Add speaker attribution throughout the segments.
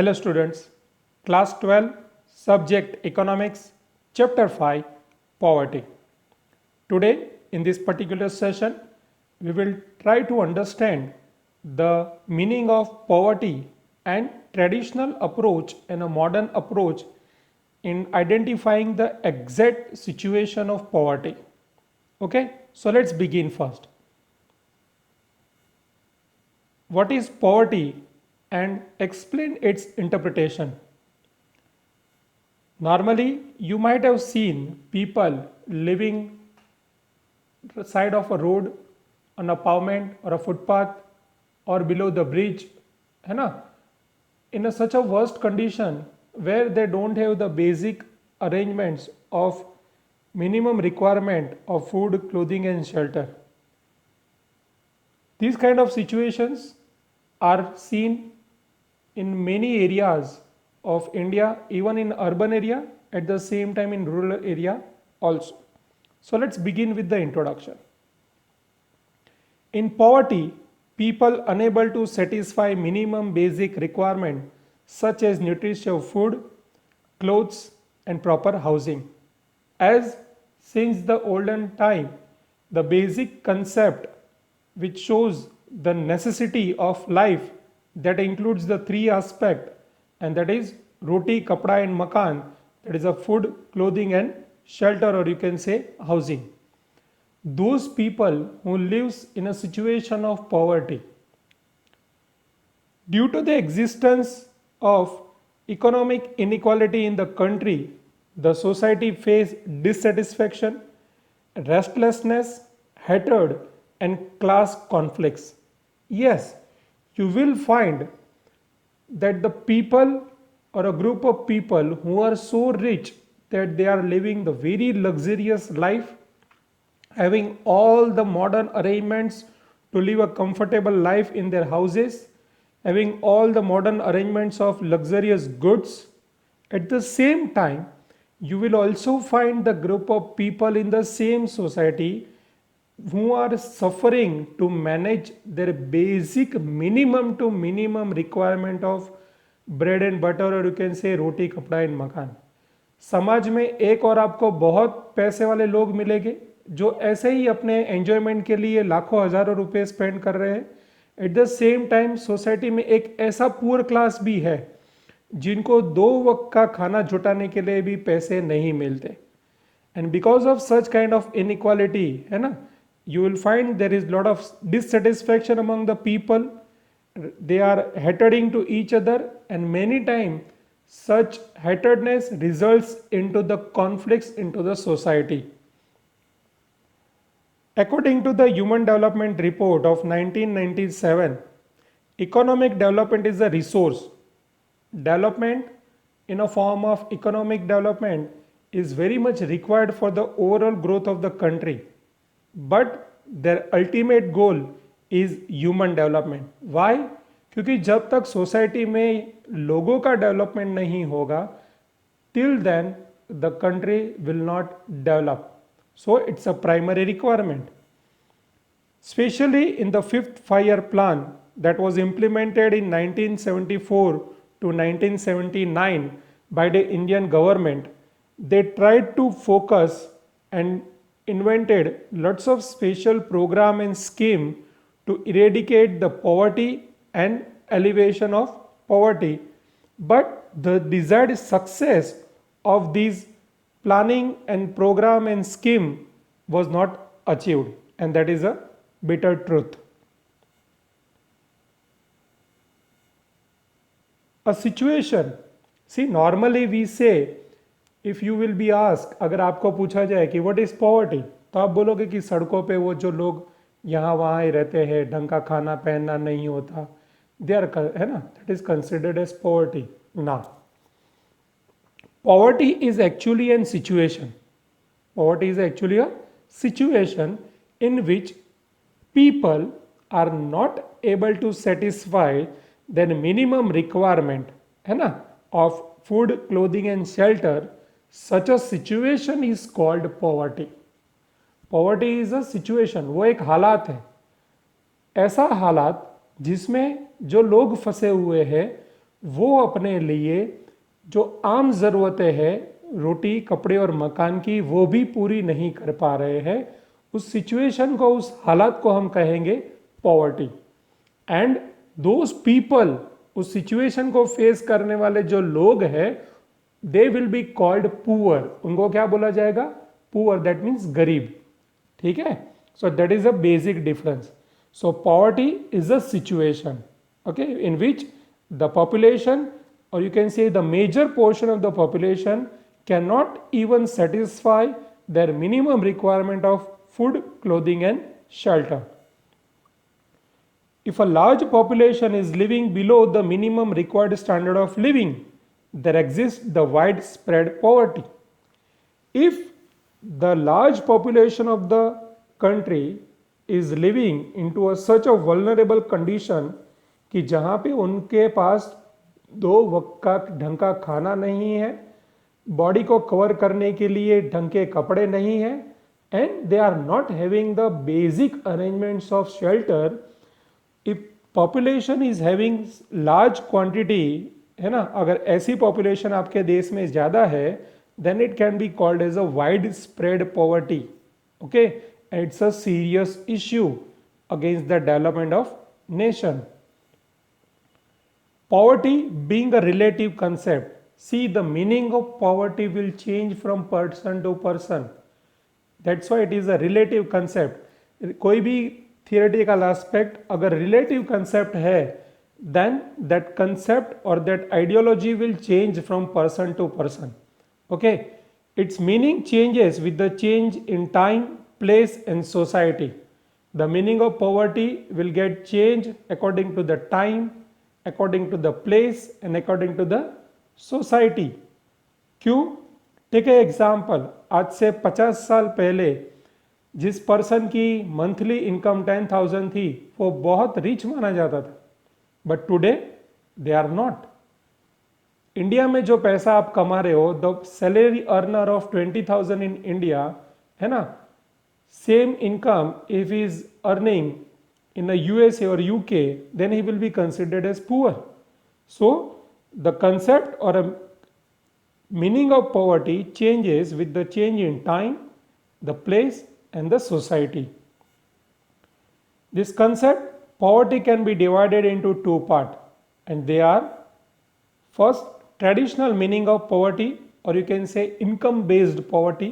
Speaker 1: Hello students, class 12, subject economics, chapter 5, poverty. Today in this particular session, we will try to understand the meaning of poverty and traditional approach and a modern approach in identifying the exact situation of poverty. Okay, so let's begin first. What is poverty and explain its interpretation. Normally, you might have seen people living side of a road, on a pavement or a footpath or below the bridge, है ना? In such a worst condition where they don't have the basic arrangements of minimum requirement of food, clothing and shelter. These kind of situations are seen in many areas of India, even in urban area, at the same time in rural area also. So let's begin with the introduction. In poverty, people unable to satisfy minimum basic requirement such as nutritious food, clothes and proper housing. As since the olden time, the basic concept which shows the necessity of life that includes the three aspects, and that is roti, kapda and makan, that is a food, clothing and shelter, or you can say housing. Those people who lives in a situation of poverty, due to the existence of economic inequality in the country, the society face dissatisfaction, restlessness, hatred and class conflicts. Yes, you will find that the people or a group of people who are so rich that they are living the very luxurious life, having all the modern arrangements to live a comfortable life in their houses, having all the modern arrangements of luxurious goods. At the same time, you will also find the group of people in the same society who are suffering to manage their basic minimum to minimum requirement of bread and butter, or you can say roti, कपड़ा and मकान. समाज में एक और आपको बहुत पैसे वाले लोग मिलेंगे जो ऐसे ही अपने एंजॉयमेंट के लिए लाखों हजारों रुपए स्पेंड कर रहे हैं. At the same time society में एक ऐसा पुअर क्लास भी है जिनको दो वक्त का खाना जुटाने के लिए भी पैसे नहीं मिलते. And because of such kind of inequality, है ना, you will find there is lot of dissatisfaction among the people. They are haterding to each other, and many times such hatredness results into the conflicts into the society. According to the Human Development Report of 1997, economic development is a resource. Development in a form of economic development is very much required for the overall growth of the country. But their ultimate goal is human development. Why? क्योंकि जब तक society में लोगों का development नहीं होगा, till then the country will not develop. So it's a primary requirement. Specially in the 5th 5-year plan that was implemented in 1974 to 1979 by the Indian government, they tried to focus and invented lots of special program and scheme to eradicate the poverty and elevation of poverty. But the desired success of these planning and program and scheme was not achieved, and that is a bitter truth. A situation, see, normally we say, if you will be ask, अगर आपको पूछा जाए कि what is poverty, तो आप बोलोगे कि सड़कों पे वो जो लोग यहाँ वहाँ ही रहते हैं, ढंग का खाना पहनना नहीं होता, दे आर, है ना, that is considered as poverty. ना, poverty is actually an situation. Poverty is actually a situation in which people are not able to satisfy then minimum requirement, है ना, of food, clothing and shelter. Such a situation is called poverty. Poverty is a situation, वो एक हालात है. ऐसा हालात जिसमें जो लोग फंसे हुए हैं वो अपने लिए जो आम ज़रूरतें हैं, रोटी कपड़े और मकान की, वो भी पूरी नहीं कर पा रहे हैं, उस सिचुएशन को, उस हालात को हम कहेंगे पॉवर्टी। एंड दोज पीपल, उस सिचुएशन को फेस करने वाले जो लोग हैं, दे विल बी कॉल्ड पुअर। उनको क्या बोला जाएगा? पुअर, दैट मीन्स गरीब। ठीक है, so that is a basic difference. So poverty is a situation, okay, in which the population, or you can say the major portion of the population, cannot even satisfy their minimum requirement of food, clothing and shelter. If a large population is living below the minimum required standard of living, there exists the widespread poverty. If the large population of the country is living into a such a vulnerable condition कि जहाँ पे उनके पास 2 वक्त का ढंग का खाना नहीं है, बॉडी को कवर करने के लिए ढंग के कपड़े नहीं है, and they are not having the basic arrangements of shelter, if population is having large quantity, है ना, अगर ऐसी पॉपुलेशन आपके देश में ज़्यादा है, then it can be called as a wide spread poverty, okay, and it's a serious issue against the development of nation. Poverty being a relative concept, see the meaning of poverty will change from person to person. That's why it is a relative concept. कोई भी theoretical aspect अगर relative concept है, then that concept or that ideology will change from person to person. Okay, its meaning changes with the change in time, place and society. The meaning of poverty will get changed according to the time, according to the place and according to the society. क्यों? Take a example, आज से 50 साल पहले जिस person की monthly income 10,000 थी, वो बहुत रिच माना जाता था, but today they are not. India में जो पैसा आप कमा रहे हो, the salary earner of 20,000 in India, है ना, same income if is earning in the USA or UK, then he will be considered as poor. So the concept or a meaning of poverty changes with the change in time, the place and the society. This concept, poverty, can be divided into 2 parts, and they are: first, traditional meaning of poverty, or you can say income based poverty,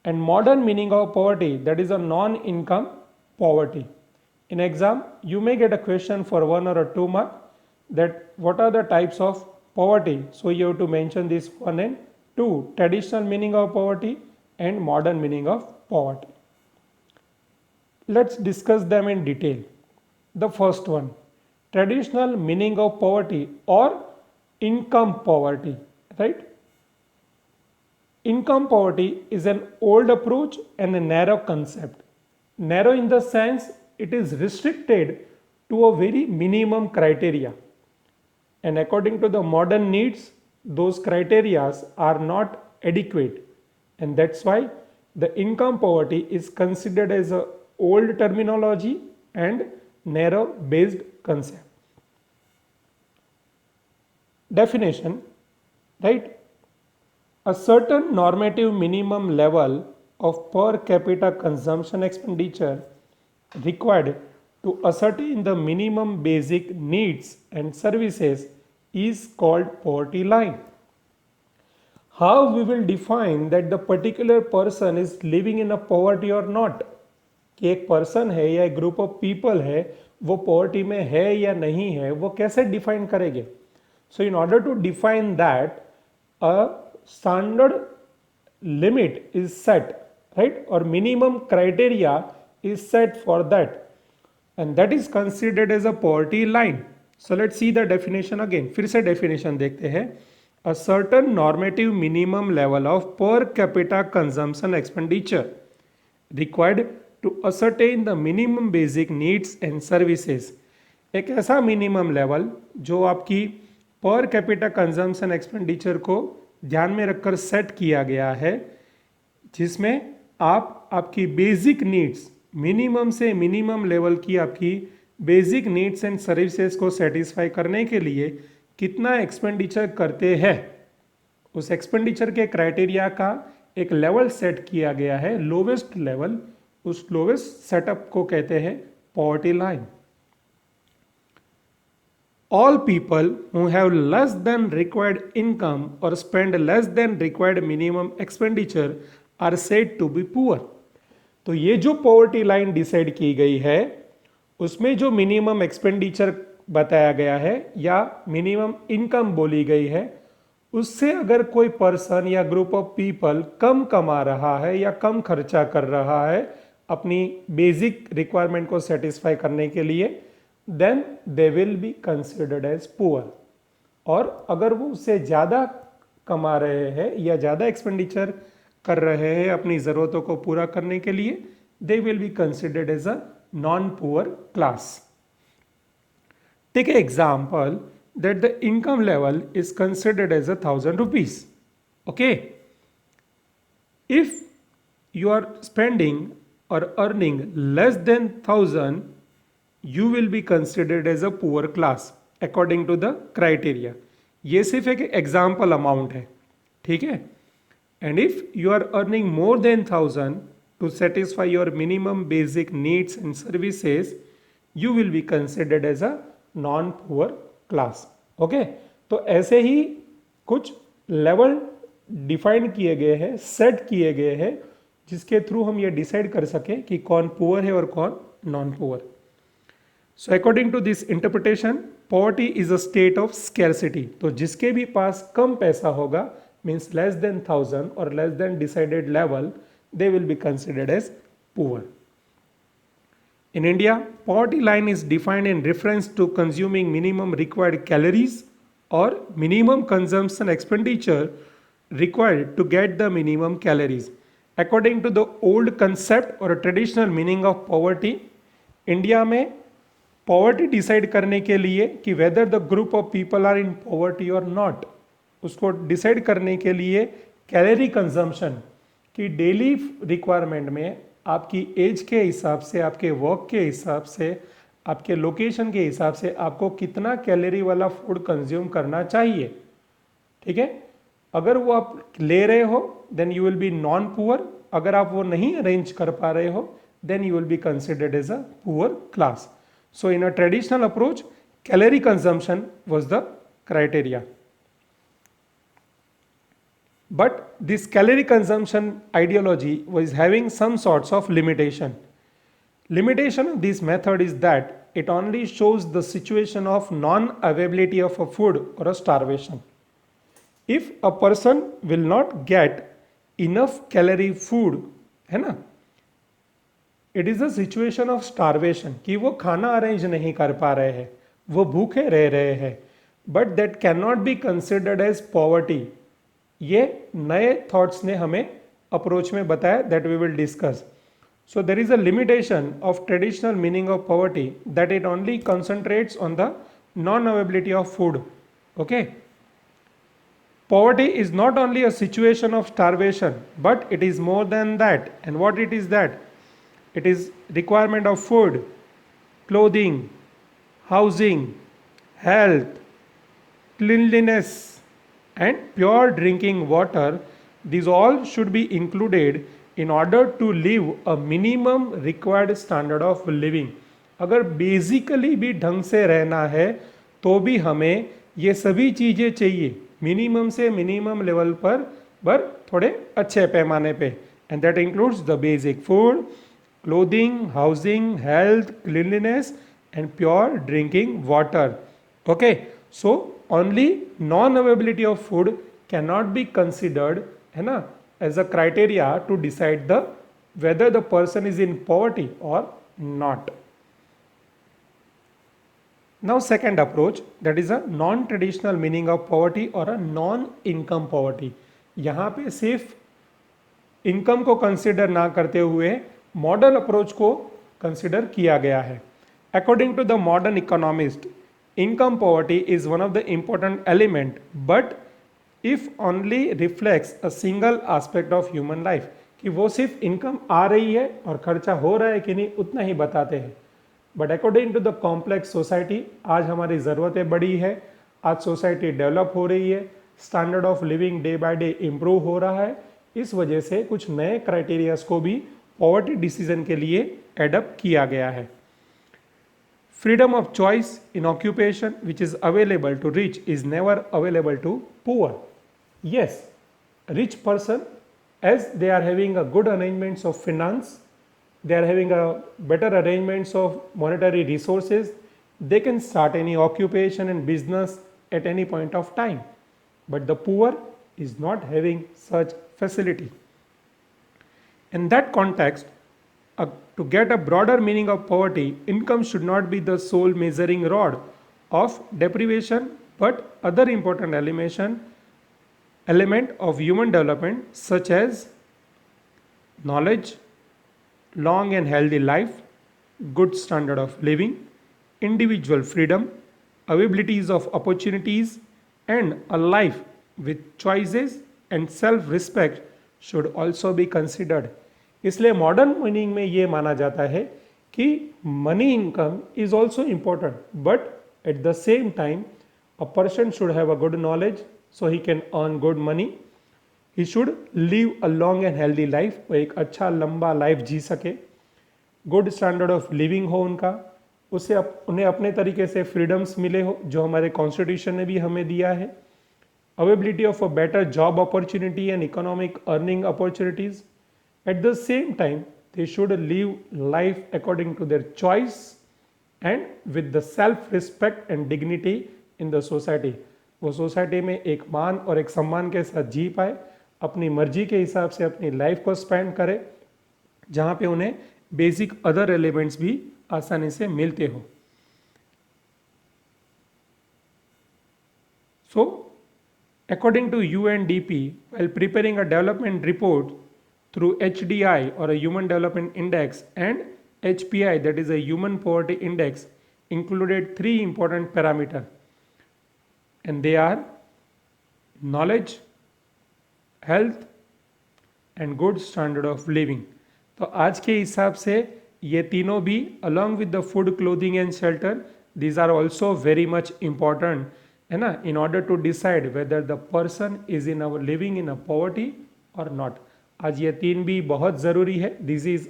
Speaker 1: and modern meaning of poverty, that is a non-income poverty. In exam, you may get a question for 1 or 2 mark that what are the types of poverty. So you have to mention this 1 and 2, traditional meaning of poverty and modern meaning of poverty. Let's discuss them in detail. The first one, traditional meaning of poverty or income poverty, right? Income poverty is an old approach and a narrow concept. Narrow in the sense it is restricted to a very minimum criteria, and according to the modern needs, those criteria are not adequate, and that's why the income poverty is considered as a old terminology and narrow based concept. Definition, right? A certain normative minimum level of per capita consumption expenditure required to ascertain the minimum basic needs and services is called poverty line. How we will define that the particular person is living in a poverty or not? कि एक person है या एक group of people है, वो poverty में है या नहीं है, वो कैसे डिफाइन करेंगे? So in order to define that, a standard limit is set, right, और minimum criteria is set for that, and that is considered as a poverty line. So let's see the definition again. फिर से definition देखते हैं. A certain normative minimum level of per capita consumption expenditure required to ascertain the minimum basic needs and services. एक ऐसा minimum level जो आपकी per capita consumption expenditure को ध्यान में रखकर सेट किया गया है, जिसमें आप आपकी बेसिक नीड्स, मिनिमम से मिनिमम लेवल की आपकी बेसिक नीड्स एंड सर्विसेज को सेटिस्फाई करने के लिए कितना एक्सपेंडिचर करते हैं, उस एक्सपेंडिचर के क्राइटेरिया का एक लेवल सेट किया गया है, लोवेस्ट लेवल। उस लोवेस्ट सेटअप को कहते हैं poverty line. All people who have less than required income or spend less than required minimum expenditure are said to be poor। तो ये जो पॉवर्टी लाइन डिसाइड की गई है उसमें जो मिनिमम एक्सपेंडिचर बताया गया है या मिनिमम इनकम बोली गई है, उससे अगर कोई पर्सन या ग्रुप ऑफ पीपल कम कमा रहा है या कम खर्चा कर रहा है अपनी बेसिक रिक्वायरमेंट को सेटिस्फाई करने के लिए, then they will be considered as poor. और अगर वो उससे ज़्यादा कमा रहे हैं या ज़्यादा एक्सपेंडिचर कर रहे हैं अपनी ज़रूरतों को पूरा करने के लिए, they will be considered as a non poor class. Take a example that the income level is considered as 1,000 rupees. Okay, if you are spending or earning less than 1,000, you will be considered as a poor class according to the criteria। ये सिर्फ एक example amount है, ठीक है। And if you are earning more than 1,000 to satisfy your minimum basic needs and services, you will be considered as a non poor class. Okay, तो ऐसे ही कुछ level define किए गए हैं, सेट किए गए हैं, जिसके थ्रू हम ये डिसाइड कर सकें कि कौन पुअर है और कौन non poor. So according to this interpretation, poverty is a state of scarcity. तो जिसके भी पास कम पैसा होगा, मीन्स लेस देन 1,000 और less than decided level, they will be considered as poor. In India, poverty line is defined in reference to consuming minimum required calories or minimum consumption expenditure required to get the minimum calories. According to the old concept or a traditional meaning of poverty, India में poverty decide करने के लिए कि whether the group of people are in poverty or not, उसको decide करने के लिए calorie consumption की daily requirement में आपकी एज के हिसाब से, आपके वर्क के हिसाब से, आपके लोकेशन के हिसाब से आपको कितना कैलोरी वाला फूड कंज्यूम करना चाहिए, ठीक है। अगर वो आप ले रहे हो then you will be non poor, अगर आप वो नहीं अरेंज कर पा रहे हो then you will be considered as a poor class. So in a traditional approach, calorie consumption was the criteria. But this calorie consumption ideology was having some sorts of limitation. Limitation of this method is that it only shows the situation of non-availability of a food or a starvation. If a person will not get enough calorie food, है ना, it is a situation of starvation कि वो खाना arrange नहीं कर पा रहे हैं, वो भूखे रह रहे हैं, but that cannot be considered as poverty। ये नए थॉट्स ने हमें अप्रोच में बताया, that we will discuss. So there is a limitation of traditional meaning of poverty, that it only concentrates on the non availability of food. Okay, poverty is not only a situation of starvation, but it is more than that. And what it is that? It is requirement of food, clothing, housing, health, cleanliness and pure drinking water. These all should be included in order to live a minimum required standard of living। अगर basically भी ढंग से रहना है तो भी हमें ये सभी चीज़ें चाहिए, मिनिमम से मिनिमम लेवल पर थोड़े अच्छे पैमाने पे। And that includes the basic food, clothing, housing, health, cleanliness and pure drinking water. Okay, so only non-availability of food cannot be considered, है ना, as a criteria to decide the whether the person is in poverty or not। Now second approach, that is a non-traditional meaning of poverty or a non-income poverty। यहाँ पे सिर्फ income को consider ना करते हुए modern approach को consider किया गया है। According to the modern economist, income poverty is one of the important element, but if only reflects a single aspect of human life, कि वो सिर्फ इनकम आ रही है और खर्चा हो रहा है कि नहीं उतना ही बताते हैं। But according to the complex society आज हमारी ज़रूरतें बड़ी है, आज सोसाइटी डेवलप हो रही है, standard of living day by day improve हो रहा है, इस वजह से कुछ नए क्राइटेरियाज को भी पॉवर्टी डिसीजन के लिए एडप्ट किया गया है. Freedom of choice in occupation which is available to rich is never available to poor. Yes, rich person, as they are having a good arrangements of finance, they are having a better arrangements of monetary resources, they can start any occupation and business at any point of time. But the poor is not having such facility. In that context, to get a broader meaning of poverty, income should not be the sole measuring rod of deprivation, but other important element of human development such as knowledge, long and healthy life, good standard of living, individual freedom, availabilities of opportunities, and a life with choices and self-respect should also be considered. इसलिए modern meaning में ये माना जाता है कि money income is also important, but at the same time a person should have a good knowledge so he can earn good money. He should live a long and healthy life, वो एक अच्छा लंबा life जी सके, good standard of living हो उनका, उससे उन्हें अपने तरीके से फ्रीडम्स मिले हो जो हमारे कॉन्स्टिट्यूशन ने भी हमें दिया है, availability of a better job opportunity and economic earning opportunities. At the same time, they should live life according to their choice and with the self-respect and dignity in the society. वो society में एक मान और एक सम्मान के साथ जी पाए, अपनी मर्जी के हिसाब से अपनी लाइफ को स्पेंड करे, जहाँ पे उन्हें बेसिक अदर एलिमेंट्स भी आसानी से मिलते हो. So, according to UNDP, while preparing a development report through HDI or a Human Development Index and HPI, that is a Human Poverty Index, included 3 important parameters, and they are knowledge, health and good standard of living. तो आज के हिसाब से ये तीनों भी along with the food, clothing and shelter, these are also very much important, है ना, in order to decide whether the person is in our living in a poverty or not. आज ये तीन भी बहुत ज़रूरी है. This is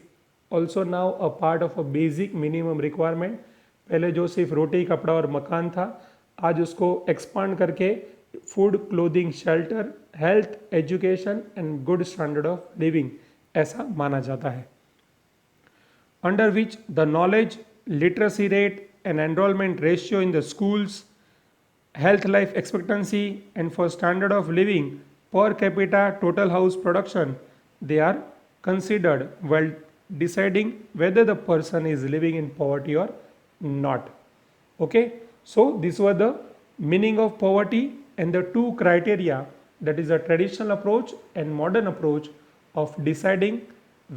Speaker 1: also now a part of a basic minimum requirement. पहले जो सिर्फ रोटी, कपड़ा और मकान था, आज उसको एक्सपांड करके food, clothing, shelter, health, education and good standard of living ऐसा माना जाता है. Under which the knowledge, literacy rate and enrolment ratio in the schools, health life expectancy and for standard of living per capita total house production, they are considered while deciding whether the person is living in poverty or not. Okay, so these were the meaning of poverty and the two criteria, that is a traditional approach and modern approach of deciding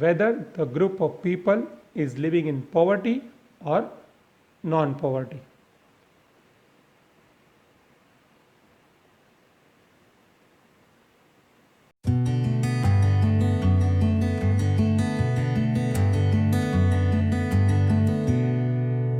Speaker 1: whether the group of people is living in poverty or non-poverty.